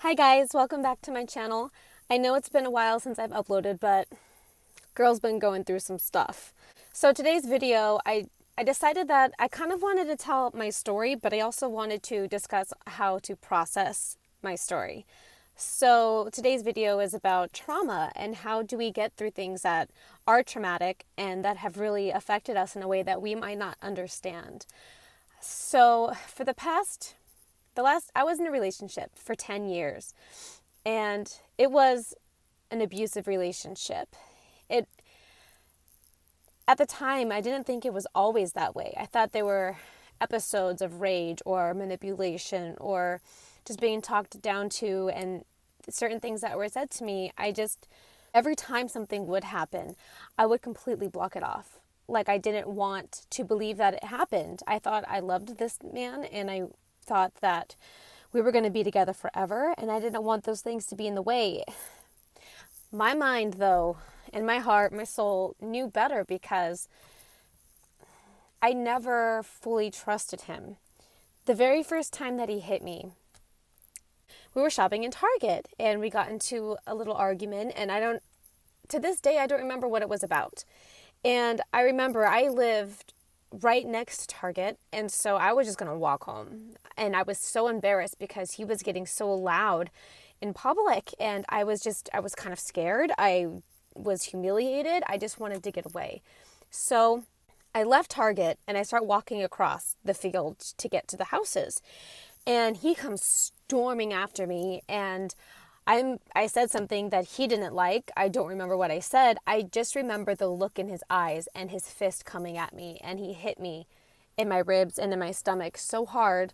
Hi guys, welcome back to my channel. I know it's been a while since I've uploaded, but girl's been going through some stuff. So today's video, I decided that I kind of wanted to tell my story, but I also wanted to discuss how to process my story. So today's video is about trauma and how do we get through things that are traumatic and that have really affected us in a way that we might not understand. So for I was in a relationship for 10 years, and it was an abusive relationship. At the time, I didn't think it was always that way. I thought there were episodes of rage or manipulation or just being talked down to, and certain things that were said to me, every time something would happen, I would completely block it off. Like, I didn't want to believe that it happened. I thought I loved this man, and I thought that we were going to be together forever, and I didn't want those things to be in the way. My mind, though, and my heart, my soul knew better, because I never fully trusted him. The very first time that he hit me, we were shopping in Target, and we got into a little argument, and to this day, I don't remember what it was about. And I remember I lived right next to Target, and so I was just going to walk home. And I was so embarrassed because he was getting so loud in public, and I was kind of scared. I was humiliated. I just wanted to get away. So I left Target and I start walking across the field to get to the houses. And he comes storming after me, and I said something that he didn't like. I don't remember what I said. I just remember the look in his eyes and his fist coming at me, and he hit me in my ribs and in my stomach so hard.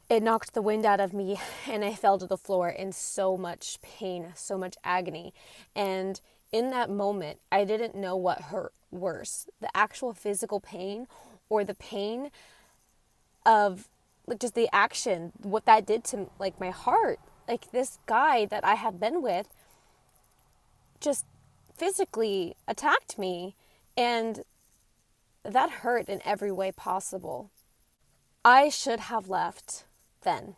It knocked the wind out of me, and I fell to the floor in so much pain, so much agony. And in that moment, I didn't know what hurt worse, the actual physical pain or the pain of just the action, what that did to my heart. Like, this guy that I have been with just physically attacked me, and that hurt in every way possible. I should have left then,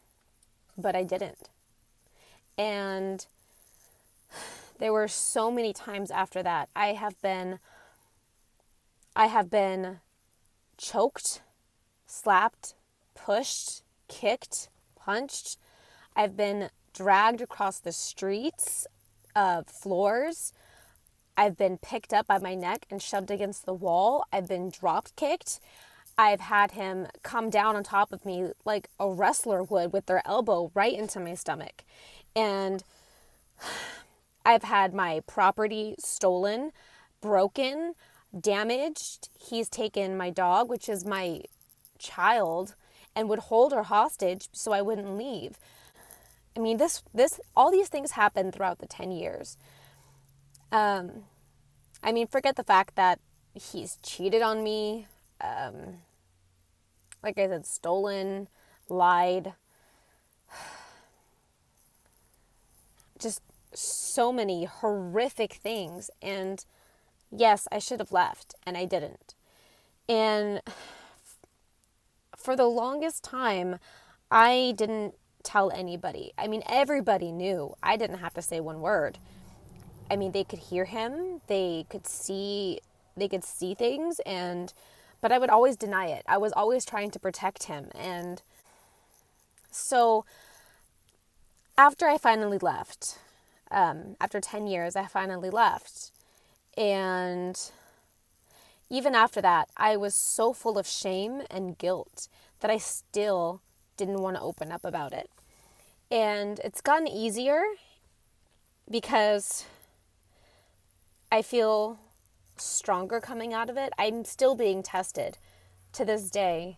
but I didn't. And there were so many times after that I have been choked, slapped, pushed, kicked, punched. I've been dragged across the streets, floors. I've been picked up by my neck and shoved against the wall. I've been drop kicked. I've had him come down on top of me like a wrestler would with their elbow right into my stomach. And I've had my property stolen, broken, damaged. He's taken my dog, which is my child, and would hold her hostage so I wouldn't leave. I mean, all these things happened throughout the 10 years. I mean, forget the fact that he's cheated on me, like I said, stolen, lied. Just so many horrific things. And yes, I should have left, and I didn't. And for the longest time, I didn't tell anybody. I mean, everybody knew. I didn't have to say one word. I mean, they could hear him, they could see things, but I would always deny it. I was always trying to protect him. And so after I finally left, after 10 years, I finally left. And even after that, I was so full of shame and guilt that I still didn't want to open up about it. And it's gotten easier because I feel stronger coming out of it. I'm still being tested to this day,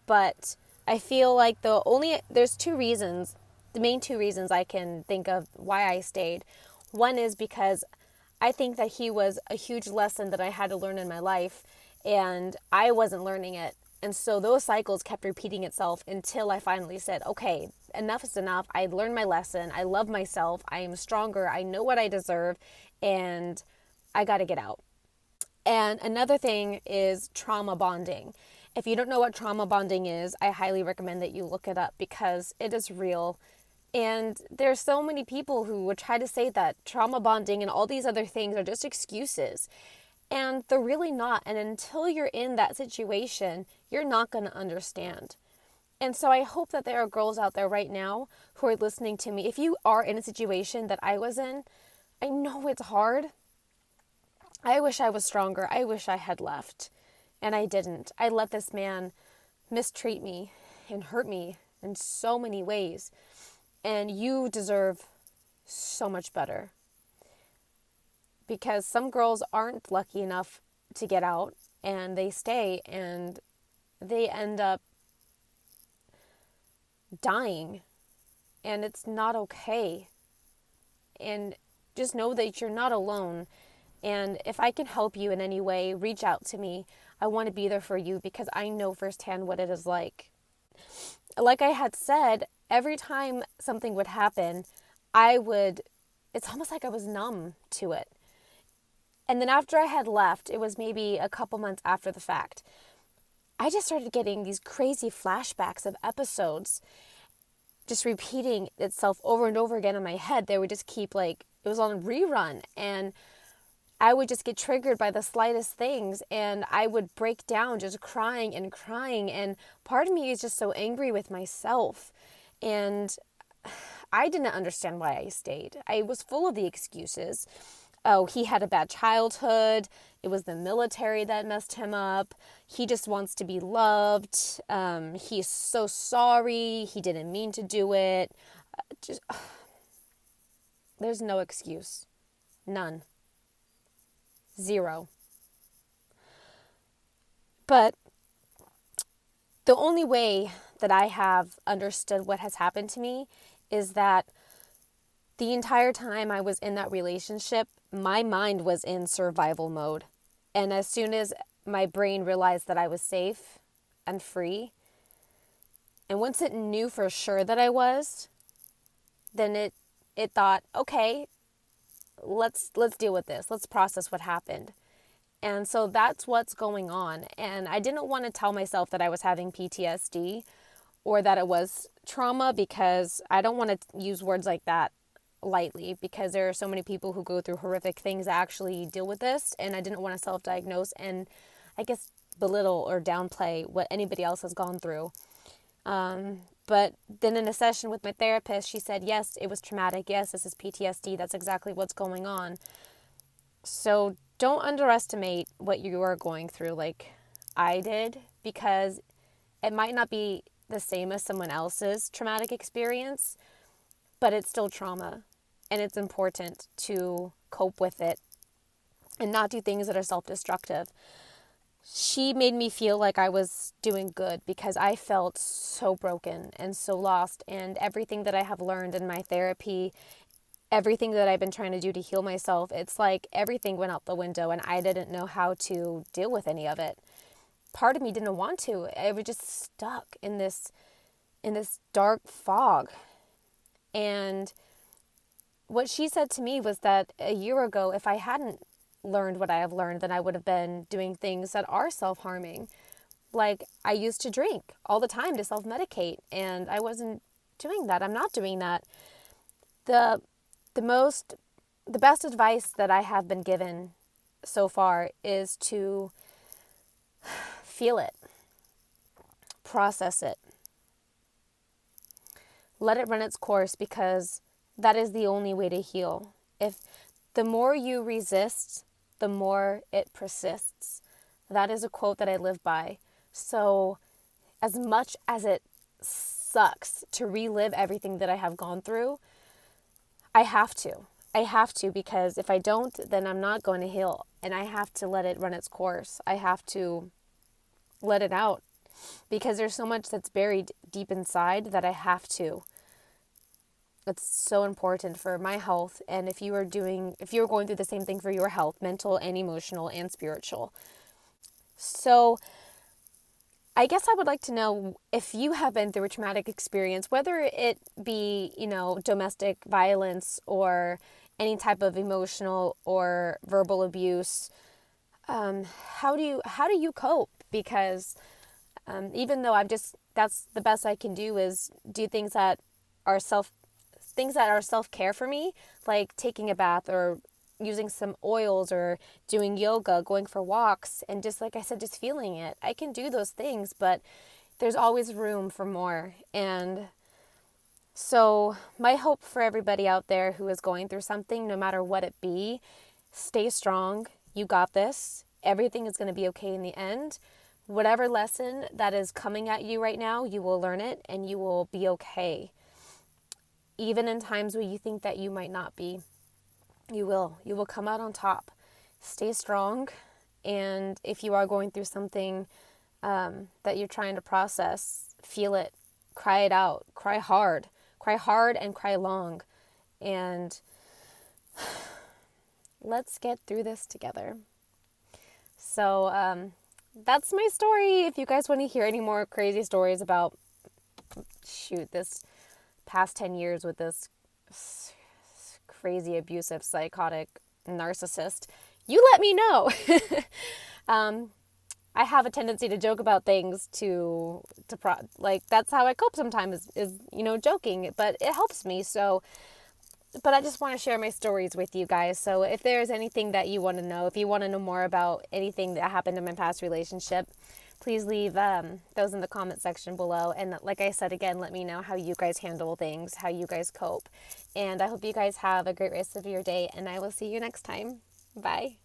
but I feel like there's two reasons, the main two reasons I can think of why I stayed. One is because I think that he was a huge lesson that I had to learn in my life, and I wasn't learning it. And so those cycles kept repeating itself until I finally said, okay, enough is enough. I learned my lesson. I love myself. I am stronger. I know what I deserve, and I got to get out. And another thing is trauma bonding. If you don't know what trauma bonding is, I highly recommend that you look it up, because it is real. And there's so many people who would try to say that trauma bonding and all these other things are just excuses. And they're really not. And until you're in that situation, you're not going to understand. And so I hope that there are girls out there right now who are listening to me. If you are in a situation that I was in, I know it's hard. I wish I was stronger. I wish I had left. And I didn't. I let this man mistreat me and hurt me in so many ways. And you deserve so much better. Because some girls aren't lucky enough to get out, and they stay, and they end up dying. And it's not okay. And just know that you're not alone. And if I can help you in any way, reach out to me. I want to be there for you because I know firsthand what it is like. Like I had said, every time something would happen, it's almost like I was numb to it. And then after I had left, it was maybe a couple months after the fact, I just started getting these crazy flashbacks of episodes just repeating itself over and over again in my head. They would just keep it was on rerun, and I would just get triggered by the slightest things, and I would break down just crying, and part of me is just so angry with myself. And I didn't understand why I stayed. I was full of the excuses. Oh, he had a bad childhood. It was the military that messed him up. He just wants to be loved. He's so sorry. He didn't mean to do it. There's no excuse. None. Zero. But the only way that I have understood what has happened to me is that the entire time I was in that relationship, my mind was in survival mode. And as soon as my brain realized that I was safe and free, and once it knew for sure that I was, then it thought, okay, let's deal with this. Let's process what happened. And so that's what's going on. And I didn't want to tell myself that I was having PTSD or that it was trauma, because I don't want to use words like that lightly, because there are so many people who go through horrific things that actually deal with this, and I didn't want to self-diagnose and I guess belittle or downplay what anybody else has gone through. But then in a session with my therapist, she said, yes, it was traumatic. Yes, this is PTSD. That's exactly what's going on. So don't underestimate what you are going through like I did, because it might not be the same as someone else's traumatic experience, but it's still trauma, and it's important to cope with it and not do things that are self-destructive. She made me feel like I was doing good because I felt so broken and so lost, and everything that I have learned in my therapy, everything that I've been trying to do to heal myself, it's like everything went out the window and I didn't know how to deal with any of it. Part of me didn't want to. I was just stuck in this dark fog. And what she said to me was that a year ago, if I hadn't learned what I have learned, then I would have been doing things that are self-harming. Like I used to drink all the time to self-medicate, and I wasn't doing that. I'm not doing that. The best advice that I have been given so far is to feel it, process it, let it run its course, because that is the only way to heal. If the more you resist, the more it persists. That is a quote that I live by. So as much as it sucks to relive everything that I have gone through, I have to, because if I don't, then I'm not going to heal, and I have to let it run its course. I have to let it out, because there's so much that's buried deep inside that I have to. It's so important for my health, and if you are going through the same thing for your health, mental and emotional and spiritual. So I guess I would like to know if you have been through a traumatic experience, whether it be, domestic violence or any type of emotional or verbal abuse. How do you cope? Because even though that's the best I can do is do things that are things that are self-care for me, like taking a bath or using some oils or doing yoga, going for walks, and just like I said, just feeling it. I can do those things, but there's always room for more. And so my hope for everybody out there who is going through something, no matter what it be, stay strong. You got this. Everything is going to be okay in the end. Whatever lesson that is coming at you right now, you will learn it and you will be okay. Even in times where you think that you might not be, you will. You will come out on top. Stay strong. And if you are going through something that you're trying to process, feel it. Cry it out. Cry hard. Cry hard and cry long. And let's get through this together. So that's my story. If you guys want to hear any more crazy stories about, this past 10 years with this crazy, abusive, psychotic narcissist, you let me know. I have a tendency to joke about things like that's how I cope sometimes is joking, but it helps me. So, but I just want to share my stories with you guys. So if there's anything that you want to know, if you want to know more about anything that happened in my past relationship, please leave those in the comment section below. And like I said, again, let me know how you guys handle things, how you guys cope. And I hope you guys have a great rest of your day, and I will see you next time. Bye.